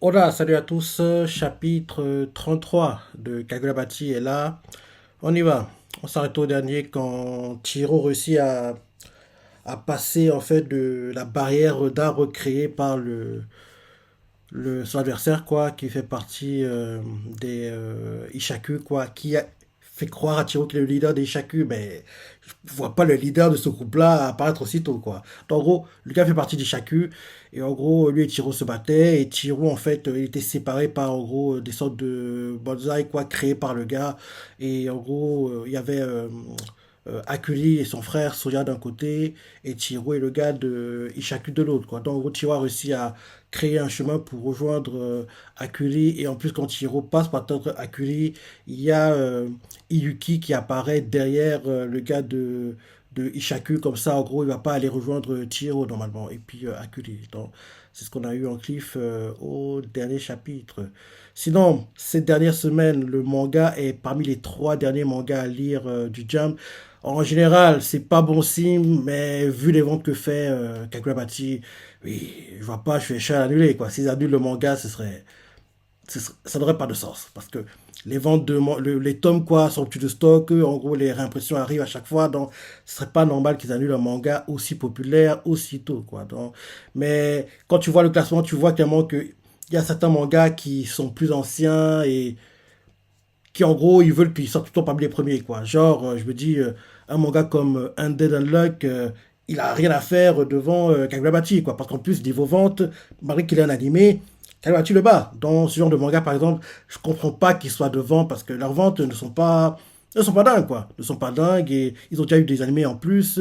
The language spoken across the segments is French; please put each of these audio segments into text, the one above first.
Hola, salut à tous, chapitre 33 de Kagurabati est là. On y va. On s'arrête au dernier quand Chiro réussit à passer en fait de la barrière d'arbre créée par son adversaire quoi, qui fait partie des Ishaku quoi, qui a fait croire à Chiro qu'il est le leader des Ishaku, mais je vois pas le leader de ce groupe-là apparaître aussitôt quoi. Donc, en gros, le gars fait partie d'Ishaku et en gros, lui et Chiro se battaient et Chiro en fait, il était séparé par en gros des sortes de bonsaï quoi, créés par le gars et en gros, il y avait Akuli et son frère Soya d'un côté et Chiro et le gars de Ishaku de l'autre quoi. Donc, en gros, Chiro a réussi à créer un chemin pour rejoindre Akuli. Et en plus, quand Hiro passe par Akuli, il y a Iyuki qui apparaît derrière le gars de Ishaku. Comme ça, en gros, il va pas aller rejoindre Chihiro normalement. Et puis Akuli. Donc, c'est ce qu'on a eu en cliff au dernier chapitre. Sinon, cette dernière semaine, le manga est parmi les trois derniers mangas à lire du Jump. En général, c'est pas bon signe, mais vu les ventes que fait Kakurabati, oui, je vois pas, je fais cher à annuler, quoi. S'ils annulent le manga, ça n'aurait pas de sens. Parce que les ventes les tomes, quoi, sont plus de stock. En gros, les réimpressions arrivent à chaque fois. Donc, ce serait pas normal qu'ils annulent un manga aussi populaire, aussitôt, quoi. Donc, mais quand tu vois le classement, tu vois clairement que il y a certains mangas qui sont plus anciens et qui en gros ils veulent qu'ils sortent tout le temps parmi les premiers quoi. Genre je me dis un manga comme Undead Unluck il a rien à faire devant Kagurabati quoi parce qu'en plus niveau vente malgré qu'il est un animé Kagurabati le bat. Dans ce genre de manga par exemple, je comprends pas qu'ils soient devant parce que leurs ventes ne sont pas dingues quoi, ne sont pas dingues et ils ont déjà eu des animés en plus.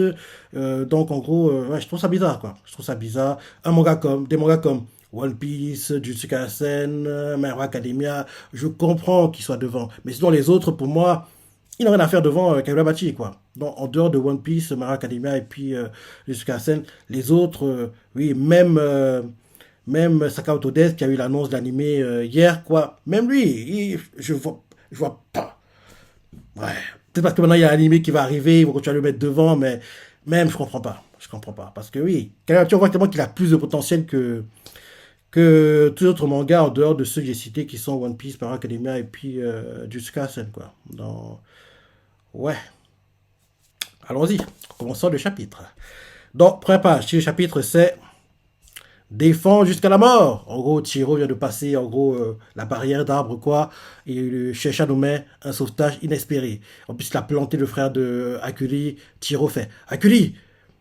Donc en gros ouais, je trouve ça bizarre quoi. Je trouve ça bizarre. Des mangas comme One Piece, Jujutsu Kaisen, My Hero Academia, je comprends qu'ils soient devant. Mais sinon, les autres, pour moi, ils n'ont rien à faire devant Kagurabachi, quoi. Donc, en dehors de One Piece, My Hero Academia et puis Jujutsu Kaisen, les autres, oui, même Sakamoto Days qui a eu l'annonce de l'animé hier, quoi. Même lui, je vois pas. Ouais. Peut-être parce que maintenant il y a l'animé qui va arriver, ils vont continuer à le mettre devant, mais même je comprends pas. Je comprends pas. Parce que oui, Kagurabachi, on voit tellement qu'il a plus de potentiel que tous les autres mangas en dehors de ceux que j'ai cités qui sont One Piece, My Hero Academia et puis Jujutsu Kaisen quoi. Donc, ouais, allons-y, commençons le chapitre. Donc, première page, le chapitre c'est défend jusqu'à la mort. En gros, Chiro vient de passer en gros la barrière d'arbre quoi et le Shisha nous met un sauvetage inespéré. En plus, il a planté le frère de Akuli. Chiro fait Akuli,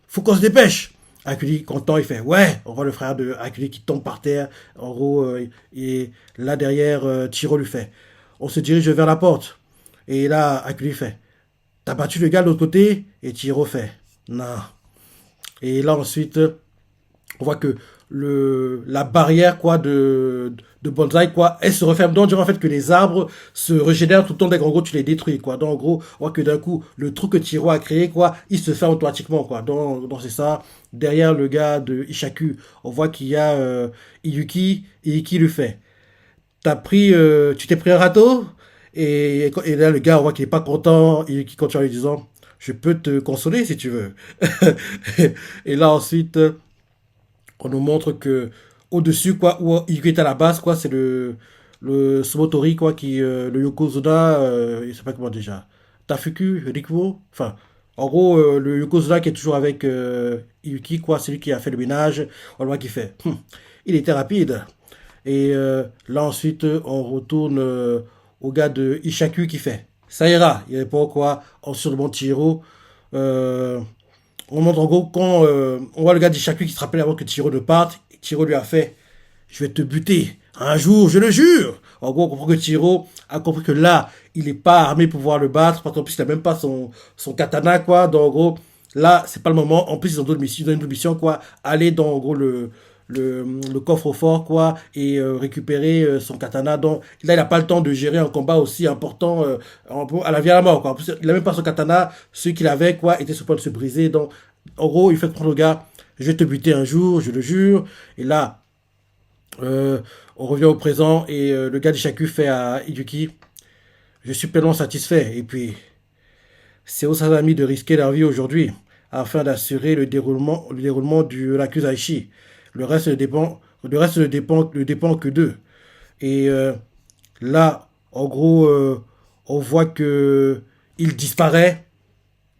faut qu'on se dépêche. Akuli, content, il fait ouais. On voit le frère de Akuli qui tombe par terre. En gros, et là derrière, Chiro lui fait on se dirige vers la porte. Et là, Akuli fait t'as battu le gars de l'autre côté. Et Chiro fait non. Et là ensuite, on voit que la barrière quoi de bonsaï quoi elle se referme donc en fait que les arbres se régénèrent tout le temps dès qu'en gros tu les détruis quoi donc en gros on voit que d'un coup le trou que Tiro a créé quoi il se fait automatiquement quoi donc c'est ça derrière le gars de Ishaku on voit qu'il y a Iyuki lui fait tu t'es pris un râteau et là le gars on voit qu'il est pas content Iyuki continue en lui disant je peux te consoler si tu veux et là ensuite on nous montre que au-dessus, quoi, où il est à la base, quoi, c'est le Sumotori, quoi, le Yokozuna, il s'appelle comment déjà Tafuku, Rikuo, enfin, en gros, le Yokozuna qui est toujours avec Yuki, quoi, c'est lui qui a fait le ménage, on le voit qui fait, il était rapide. Et là, ensuite, on retourne au gars de Ishaku qui fait, ça ira, il répond, quoi, en surmonte Chihiro, euh, on montre en gros quand on voit le gars d'Ishaku qui se rappelle avant que Tiro ne parte. Tiro lui a fait je vais te buter un jour, je le jure. En gros, on comprend que Tiro a compris que là, il n'est pas armé pour pouvoir le battre. Parce qu'en plus, il n'a même pas son katana, quoi. Donc, en gros, là, c'est pas le moment. En plus, ils ont d'autres missions, une mission, quoi. Aller dans, en gros, le coffre-fort, quoi, et récupérer son katana. Donc, là, il n'a pas le temps de gérer un combat aussi important à la vie à la mort, quoi. En plus, il n'a même pas son katana. Celui qu'il avait, quoi, était sur le point de se briser. Donc, en gros, il fait prendre le gars. Je vais te buter un jour, je le jure. Et là, euh, on revient au présent et le gars d'Ishaku fait à Iduki, je suis pleinement satisfait. Et puis, c'est aux Sasami de risquer leur vie aujourd'hui afin d'assurer le déroulement du Lakuzaishi. Le reste ne dépend que d'eux. Et là, en gros, on voit que il disparaît.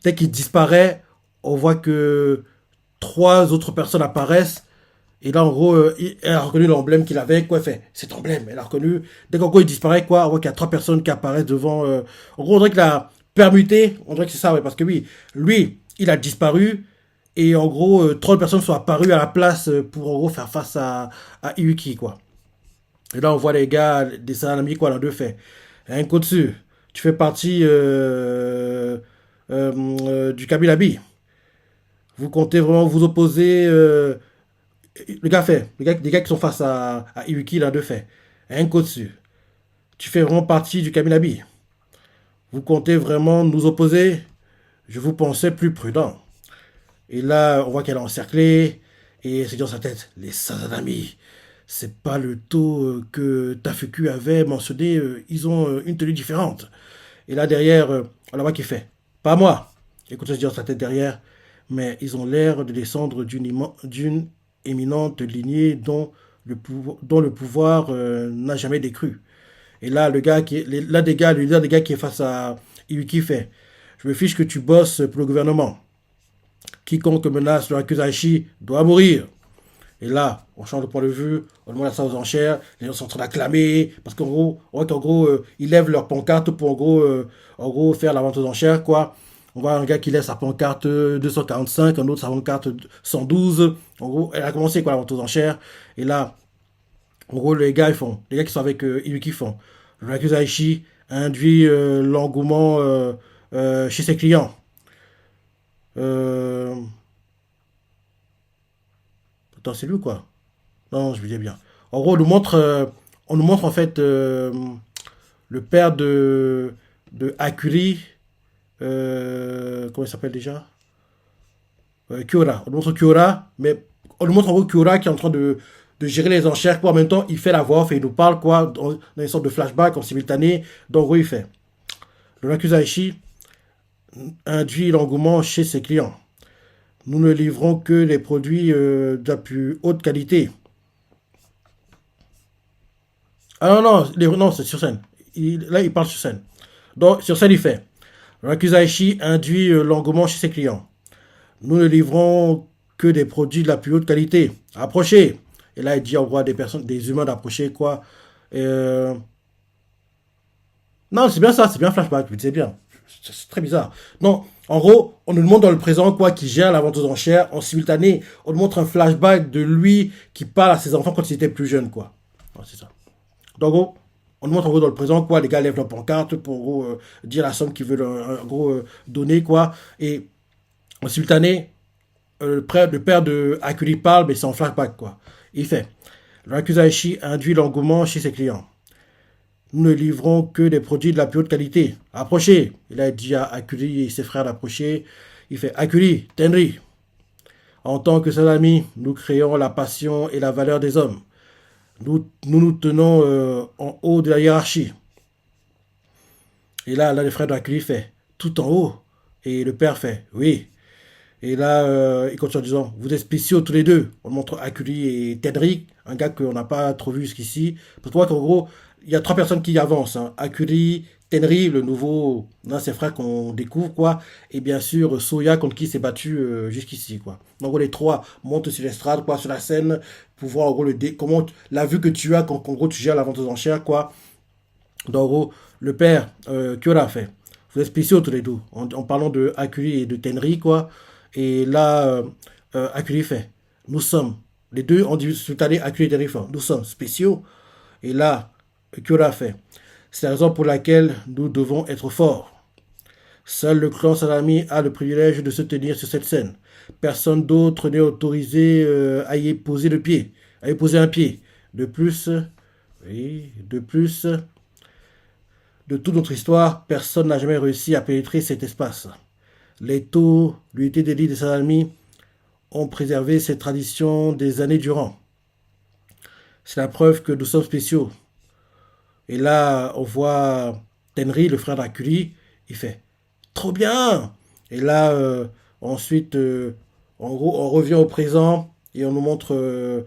Dès qu'il disparaît, on voit que trois autres personnes apparaissent. Et là, en gros, elle a reconnu l'emblème qu'il avait, quoi, elle fait, cet emblème, elle a reconnu. Dès qu'en gros, il disparaît, quoi, on voit qu'il y a trois personnes qui apparaissent devant. En gros, on dirait qu'il a permuté, on dirait que c'est ça, ouais, parce que oui, lui, il a disparu, et en gros, trois personnes sont apparues à la place pour, en gros, faire face à Iuki, quoi. Et là, on voit les gars, des Sanami, quoi, l'un d'eux fait. Un coup dessus, tu fais partie du Kabilabi. Vous comptez vraiment vous opposer. Le gars fait. Les gars qui sont face à Iwiki, l'un d'eux fait. Un coup dessus. Tu fais vraiment partie du Kaminabi. Vous comptez vraiment nous opposer. Je vous pensais plus prudent. Et là, on voit qu'elle est encerclée. Et c'est dans sa tête. Les Sazanami. C'est pas le taux que Tafuku avait mentionné. Ils ont une tenue différente. Et là, derrière, on la voit qui fait. Pas moi. Écoutez, se dit dans sa tête derrière. Mais ils ont l'air de descendre d'une éminente lignée dont le pouvoir n'a jamais décru. Et là, le leader des gars qui est face à Iwiki fait. Je me fiche que tu bosses pour le gouvernement. Quiconque menace le Akuzashi doit mourir. Et là, on change de point de vue, on demande ça aux enchères, les gens sont en train d'acclamer, parce qu'en gros, on voit qu'en gros, ils lèvent leur pancarte pour en gros faire la vente aux enchères, quoi. On voit un gars qui lève sa pancarte 245, un autre sa pancarte 112. En gros, elle a commencé quoi la vente aux enchères. Et là, en gros, les gars qui sont avec Ibuki font. Le Rakuzaishi induit l'engouement chez ses clients. Euh... Attends, c'est lui quoi? Non, je me disais bien. En gros, on nous montre en fait le père de Akuri. Comment il s'appelle déjà? Kyora. On nous montre Kyora, mais on nous montre en gros Kyora qui est en train de gérer les enchères. Quoi. En même temps, il fait la voix off et il nous parle quoi, dans une sorte de flashback en simultané. Donc, en gros, il fait. Le Nakuzaishi induit l'engouement chez ses clients. Nous ne livrons que les produits de la plus haute qualité. Ah non, non, non c'est sur scène. Là, il parle sur scène. Donc, sur scène, il fait. Le Nakuzaishi induit l'engouement chez ses clients. Nous ne livrons que des produits de la plus haute qualité. Approchez. Et là, il dit on voit des personnes, des humains d'approcher, quoi. Euh, Non, c'est bien ça, c'est bien Flashback, c'est bien. C'est très bizarre. Non, en gros, on nous montre dans le présent, quoi, qui gère la vente aux enchères. En simultané, on nous montre un flashback de lui qui parle à ses enfants quand il était plus jeune, quoi. Ouais, c'est ça. Donc, en gros, on nous montre en gros dans le présent, quoi, les gars lèvent leur pancarte pour, en gros, dire la somme qu'ils veulent, en gros, donner, quoi. Et en simultané, le père de Akuri parle, mais c'est en flashback, quoi. Il fait. L'Akuzaishi induit l'engouement chez ses clients. Nous ne livrons que des produits de la plus haute qualité. Approchez. Il a dit à Akuri et ses frères d'approcher. Il fait Akuri, Tenri. En tant que seul ami, nous créons la passion et la valeur des hommes. Nous tenons en haut de la hiérarchie. Et là, le frère d'Akuri fait tout en haut. Et le père fait oui. Et là, il continue en disant, vous êtes spéciaux tous les deux. On montre Akuli et Tedric, un gars qu'on n'a pas trop vu jusqu'ici. Parce qu'on voit qu'en gros, il y a trois personnes qui avancent. Hein. Akuli, Tenri, le nouveau, l'un de ses frères qu'on découvre, quoi. Et bien sûr, Soya, contre qui il s'est battu jusqu'ici, quoi. En gros, les trois montent sur l'estrade, quoi, sur la scène, pour voir, en gros, comment, la vue que tu as quand, en gros, tu gères la vente aux enchères, quoi. Donc, en gros, le père, Kyola fait. Vous êtes spéciaux tous les deux. En parlant de Akuli et de Tenri, quoi. Et là, Akuli fait. Nous sommes. Les deux ont dit simultané Akuli et Tenri font. Nous sommes spéciaux. Et là, Kyola fait. C'est la raison pour laquelle nous devons être forts. Seul le clan Salami a le privilège de se tenir sur cette scène. Personne d'autre n'est autorisé à y poser le pied, à y poser un pied. De plus, oui, de plus, de toute notre histoire, personne n'a jamais réussi à pénétrer cet espace. Les taux, l'unité d'élite des Salami ont préservé ces traditions des années durant. C'est la preuve que nous sommes spéciaux. Et là, on voit Tenri, le frère d'Akuli, il fait trop bien. Et là, ensuite, en gros, on revient au présent et on nous montre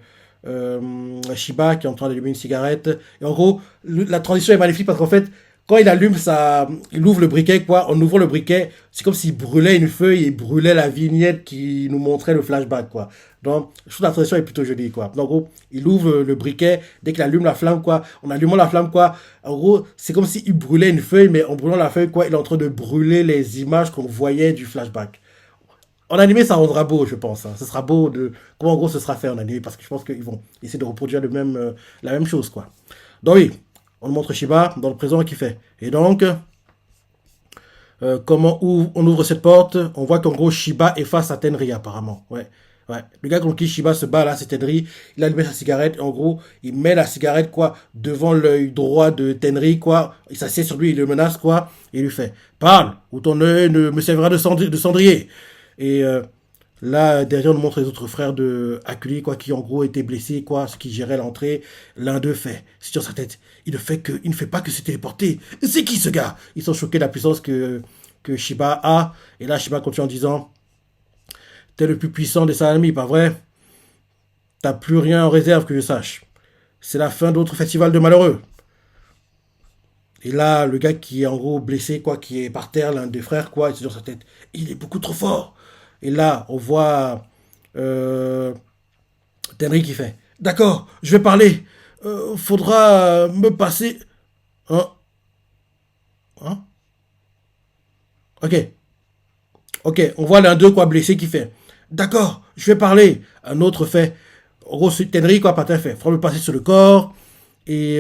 Shiba qui est en train d'allumer une cigarette. Et en gros, la transition est magnifique parce qu'en fait, quand il allume ça, il ouvre le briquet, quoi. En ouvrant le briquet, c'est comme s'il brûlait une feuille et brûlait la vignette qui nous montrait le flashback, quoi. Donc, je trouve la transition est plutôt jolie, quoi. Donc, en gros, il ouvre le briquet, dès qu'il allume la flamme, quoi. En allumant la flamme, quoi. En gros, c'est comme s'il brûlait une feuille, mais en brûlant la feuille, quoi, il est en train de brûler les images qu'on voyait du flashback. En animé, ça rendra beau, je pense, hein. Ce sera beau de comment en gros ce sera fait en animé parce que je pense qu'ils vont essayer de reproduire la même chose, quoi. Donc oui, on nous montre Shiba dans le présent qui fait. Et donc, on ouvre cette porte, on voit qu'en gros Shiba est face à Tenri apparemment. Ouais. Ouais. Le gars contre qui Shiba se bat là, c'est Tenri. Il allume sa cigarette. Et en gros, il met la cigarette quoi devant l'œil droit de Tenri quoi. Il s'assied sur lui, il le menace quoi. Et il lui fait parle ou ton œil ne me servira de cendrier. Et là, derrière, on nous montre les autres frères de Akuli, quoi, qui en gros étaient blessés, quoi, ceux qui géraient l'entrée. L'un d'eux fait, c'est sur sa tête, il ne fait pas que se téléporter. C'est qui ce gars? Ils sont choqués de la puissance que Shiba a. Et là, Shiba continue en disant, t'es le plus puissant des Salamis, pas vrai? T'as plus rien en réserve que je sache. C'est la fin d'autres festivals de malheureux. Et là, le gars qui est en gros blessé, quoi, qui est par terre, l'un des frères, quoi, il se dit dans sa tête, il est beaucoup trop fort. Et là, on voit euh, Tenry qui fait, d'accord, je vais parler. Faudra me passer. Hein? Hein? Ok, ok, on voit l'un d'eux, quoi, blessé qui fait, d'accord, je vais parler. Un autre fait, en gros, Tenry, quoi, Patin fait, faudra me passer sur le corps. Et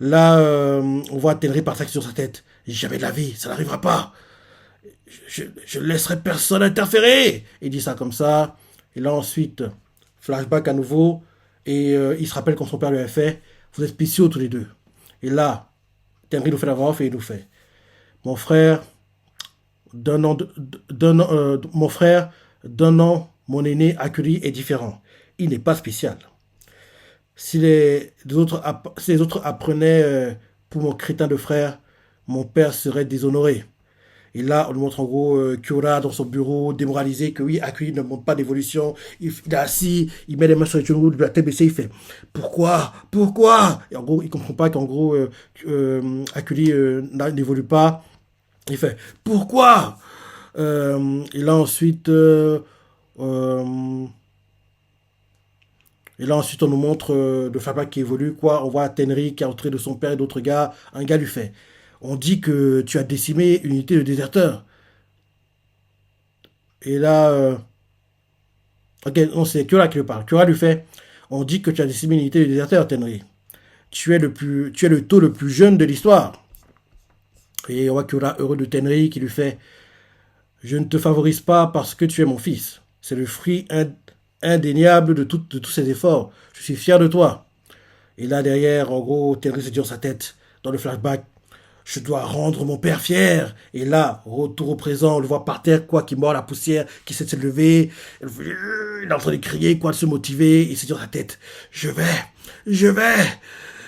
là, on voit Tenry partir sur sa tête. Jamais de la vie, ça n'arrivera pas. Je ne laisserai personne interférer. Il dit ça comme ça. Et là ensuite, flashback à nouveau. Et il se rappelle quand son père lui a fait, vous êtes spéciaux tous les deux. Et là, Tenry nous fait la voix off et il nous fait, mon frère, mon frère, d'un an, mon aîné Akuri est différent. Il n'est pas spécial. Si les autres apprenaient pour mon crétin de frère, mon père serait déshonoré. Et là, on nous montre en gros Kyora dans son bureau, démoralisé, que oui, Akui ne montre pas d'évolution. Il est assis, il met les mains sur les genoux, la tête baissée, il fait pourquoi? Pourquoi? Et en gros, il comprend pas qu'en gros, Akui n'évolue pas. Il fait pourquoi? Et là ensuite, euh, on nous montre le Fabak qui évolue, quoi. On voit Tenry qui est entré de son père et d'autres gars. Un gars lui fait, on dit que tu as décimé une unité de déserteurs. Et là, ok, non, c'est Kura qui lui parle. Kura lui fait, on dit que tu as décimé une unité de déserteurs, Tenry. Tu es le taux le plus jeune de l'histoire. Et on voit Kura heureux de Tenry qui lui fait, je ne te favorise pas parce que tu es mon fils. C'est le fruit indéniable de tous ces efforts. Je suis fier de toi. Et là, derrière, en gros, Tenry se dit dans sa tête, dans le flashback, je dois rendre mon père fier. Et là, retour au présent, on le voit par terre, quoi, qui mord la poussière, qui essaie de se lever. Il est en train de crier, quoi, de se motiver. Il se dit dans sa tête, je vais.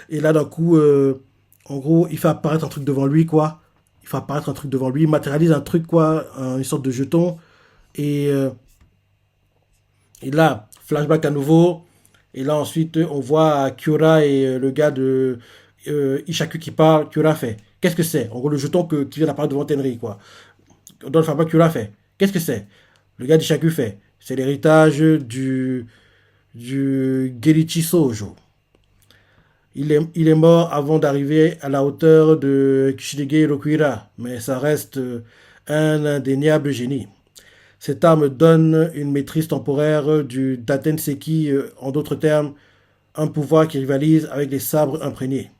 Et là, d'un coup, en gros, il fait apparaître un truc devant lui, quoi. Il fait apparaître un truc devant lui, il matérialise un truc, quoi, une sorte de jeton. Et, euh, et là, flashback à nouveau. Et là, ensuite, on voit Kyora et le gars de Ishaku qui parle. Kyora fait, qu'est-ce que c'est? En gros, le jeton qui vient d'apparaître devant Tenry, quoi. Dans le flashback, Kyora fait, qu'est-ce que c'est? Le gars d'Ishaku fait, c'est l'héritage du Gerichi Sojo. Il est mort avant d'arriver à la hauteur de Kishige Rokuira, mais ça reste un indéniable génie. Cette arme donne une maîtrise temporaire du Datenseki, en d'autres termes, un pouvoir qui rivalise avec les sabres imprégnés.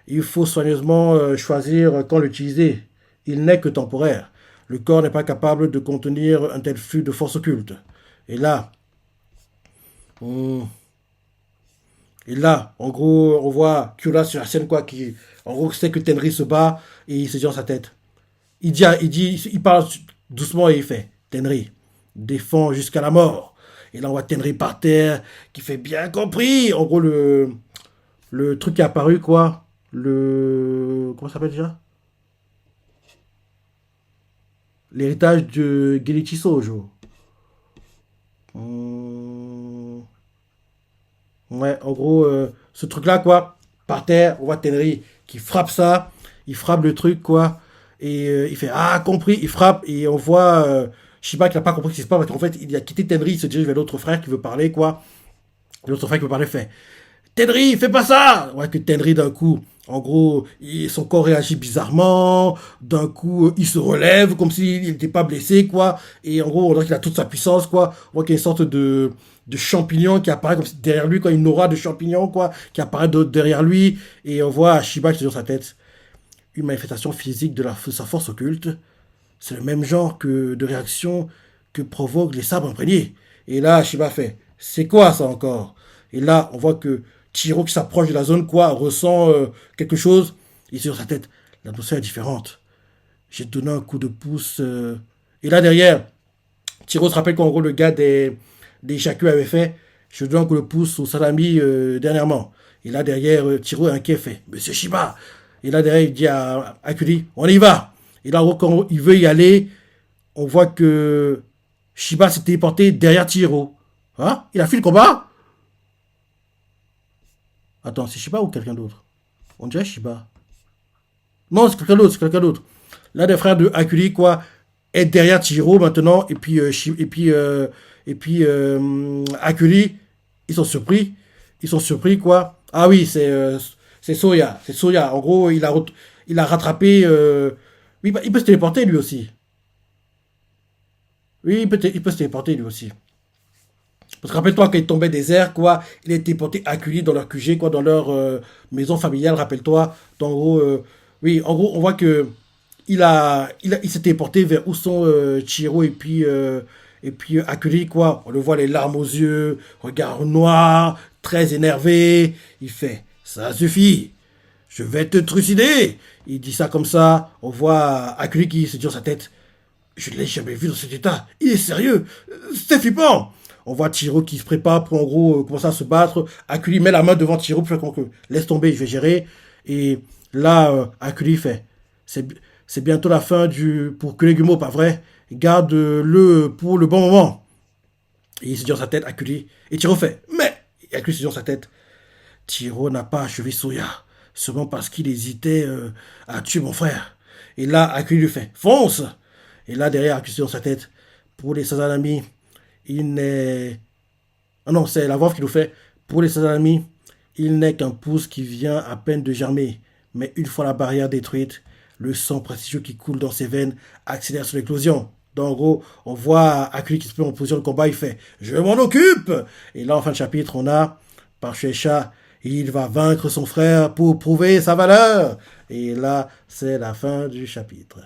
Il faut soigneusement choisir quand l'utiliser. Il n'est que temporaire. Le corps n'est pas capable de contenir un tel flux de force occulte. Et là, on, et là, en gros, on voit Kura sur la scène, quoi, qui, en gros, sait que Tenry se bat et il se dit dans sa tête. Il parle doucement et il fait Tenry, défends jusqu'à la mort. Et là, on voit Tenry par terre qui fait bien compris. En gros, le truc qui est apparu, quoi. Comment ça s'appelle déjà? L'héritage de Genichi Sojo. Hum, Ouais, en gros, ce truc-là, quoi, par terre, on voit Tenry qui frappe ça, il frappe le truc, quoi, et il fait ah, compris, il frappe, et on voit Shiba qui n'a pas compris ce qui se passe, parce qu'en fait, il a quitté Tenry, il se dirige vers l'autre frère qui veut parler, quoi. L'autre frère qui veut parler fait Tenry, fais pas ça! Ouais, que Tenry, d'un coup, en gros, son corps réagit bizarrement, d'un coup, il se relève comme s'il n'était pas blessé, quoi, et en gros, on voit qu'il a toute sa puissance, quoi, on voit qu'il y a une sorte de champignon qui apparaît comme si derrière lui, quoi, une aura de champignon, quoi, qui apparaît derrière lui, et on voit Shiba qui est sur sa tête. Une manifestation physique de sa force occulte, c'est le même genre de réaction que provoquent les sabres imprégnés. Et là, Shiba fait, c'est quoi ça encore? Et là, on voit que Chiro qui s'approche de la zone, quoi, ressent quelque chose, et sur sa tête, l'atmosphère est différente. J'ai donné un coup de pouce. Et là, derrière, Chiro se rappelle qu'en gros, le gars des Shaku avait fait, je donne un coup de pouce au Salami dernièrement. Et là, derrière, Chiro est inquiet, fait, Monsieur Shiba. Et là, derrière, il dit à Akuli, on y va. Et là, quand il veut y aller, on voit que Shiba s'est téléporté derrière Chiro. Hein? Il a fui le combat? Attends, c'est Shiba ou quelqu'un d'autre? On dirait Shiba. Non, c'est quelqu'un d'autre, c'est quelqu'un d'autre. L'un des frères de Akuli, quoi, est derrière Chihiro maintenant, et puis Akuli, ils sont surpris. Ils sont surpris, quoi. Ah oui, c'est Soya. C'est Soya. En gros, il a rattrapé. Oui, bah, il peut se téléporter lui aussi. Oui, il peut se téléporter lui aussi. Parce que rappelle-toi qu'il tombait des airs, quoi. Il a été porté accueilli dans leur QG, quoi, dans leur maison familiale, rappelle-toi. Donc, en gros, oui, en gros, on voit que il s'était porté vers où sont Chiro et puis Akuli, quoi. On le voit les larmes aux yeux, regard noir, très énervé. Il fait, ça suffit, je vais te trucider. Il dit ça comme ça. On voit Akuli qui se dit dans sa tête, je ne l'ai jamais vu dans cet état. Il est sérieux. C'est flippant. On voit Chiro qui se prépare pour en gros commencer à se battre. Akuli met la main devant Chiro pour faire que laisse tomber, je vais gérer. Et là, Akuli fait c'est c'est bientôt la fin pour Kulegumo, pas vrai? Garde-le pour le bon moment. Et il se dit dans sa tête, Akuli. Et Chiro fait mais et Akuli se dit dans sa tête, Chiro n'a pas achevé Soya. Seulement parce qu'il hésitait à tuer mon frère. Et là, Akuli lui fait fonce. Et là, derrière, Akuli se dit dans sa tête, pour les Sazanami, il n'est. Ah non, c'est la voix qui nous fait. Pour les Sazanami, il n'est qu'un pouce qui vient à peine de germer. Mais une fois la barrière détruite, le sang prestigieux qui coule dans ses veines accélère son éclosion. Donc, en gros, on voit Akuli qui se met en position de combat, il fait je m'en occupe. Et là, en fin de chapitre, on a Parchesha, il va vaincre son frère pour prouver sa valeur. Et là, c'est la fin du chapitre.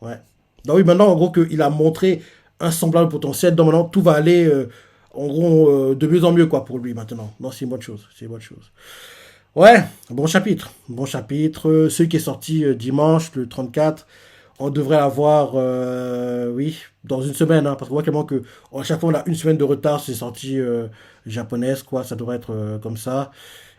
Ouais. Donc oui, maintenant, en gros, qu'il a montré un semblable potentiel. Donc maintenant, tout va aller, en gros, de mieux en mieux, quoi, pour lui, maintenant. Non, c'est une bonne chose. C'est une bonne chose. Ouais, bon chapitre. Bon chapitre. Celui qui est sorti dimanche, le 34, on devrait l'avoir, oui, dans une semaine. Hein, parce qu'on voit clairement que à chaque fois, on a une semaine de retard sur les sorties japonaises, quoi. Ça devrait être comme ça.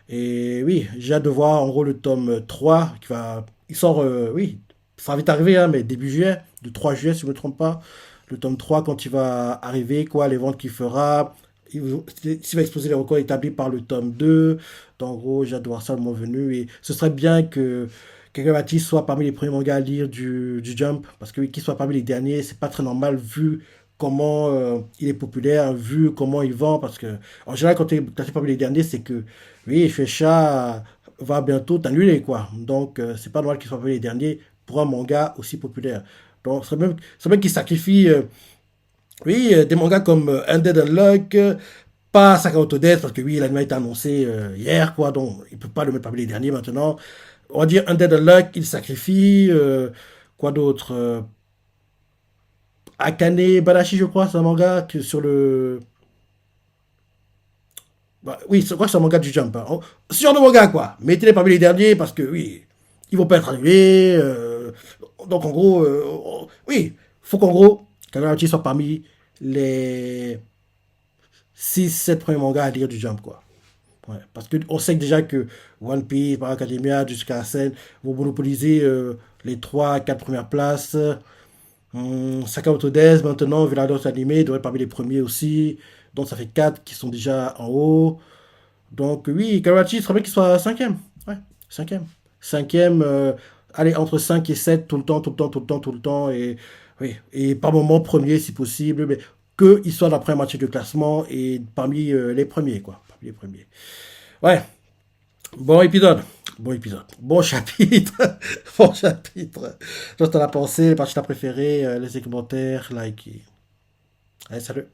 Et oui, j'ai hâte de voir, en gros, le tome 3 qui va. Il sort, oui, ça va vite arriver, hein, mais début juillet, le 3 juillet, si je ne me trompe pas. Le tome 3 quand il va arriver, quoi, les ventes qu'il fera. S'il va exposer les records établis par le tome 2. Donc, en gros, j'ai hâte de voir ça le moment venu. Et ce serait bien que Kagabati soit parmi les premiers mangas à lire du Jump. Parce que oui, qu'il soit parmi les derniers, c'est pas très normal vu comment il est populaire, vu comment il vend. Parce que, en général, quand tu es classé parmi les derniers, c'est que, oui, Shueisha va bientôt t'annuler, quoi. Donc, c'est pas normal qu'il soit parmi les derniers pour un manga aussi populaire. Donc, ce serait même qu'il sacrifie, oui, des mangas comme Undead Unluck, pas Sakamoto Death, parce que oui, l'anime a été annoncé hier, quoi, donc il peut pas le mettre parmi les derniers maintenant. On va dire Undead Unluck, il sacrifie, quoi d'autre Akane Banashi, je crois, c'est un manga que sur le. Bah, oui, je crois que c'est un manga du Jump. Hein. Ce genre de manga, quoi. Mettez-les parmi les derniers parce que, oui, ils vont pas être annulés. Donc, en gros, oui, faut qu'en gros, Kagurachi soit parmi les 6 7 premiers mangas à lire du Jump, quoi. Ouais, parce qu'on sait déjà que One Piece, par Academia, jusqu'à Sen vont monopoliser les 3 4 premières places. Sakamoto Days, maintenant, vu la danse animée, devrait être parmi les premiers aussi. Donc ça fait 4 qui sont déjà en haut. Donc oui, Karachi, il serait bien qu'il soit cinquième. Ouais, cinquième. Cinquième, allez, entre 5 et 7 tout le temps, tout le temps, tout le temps, tout le temps. Et, oui, et par moment premier si possible, mais qu'il soit dans la première moitié du classement et parmi les premiers, quoi. Parmi les premiers. Ouais, bon épisode. Bon épisode. Bon chapitre. Bon chapitre. Toi, t'en as pensé, les parties t'as préféré, les commentaires, like. Allez, salut.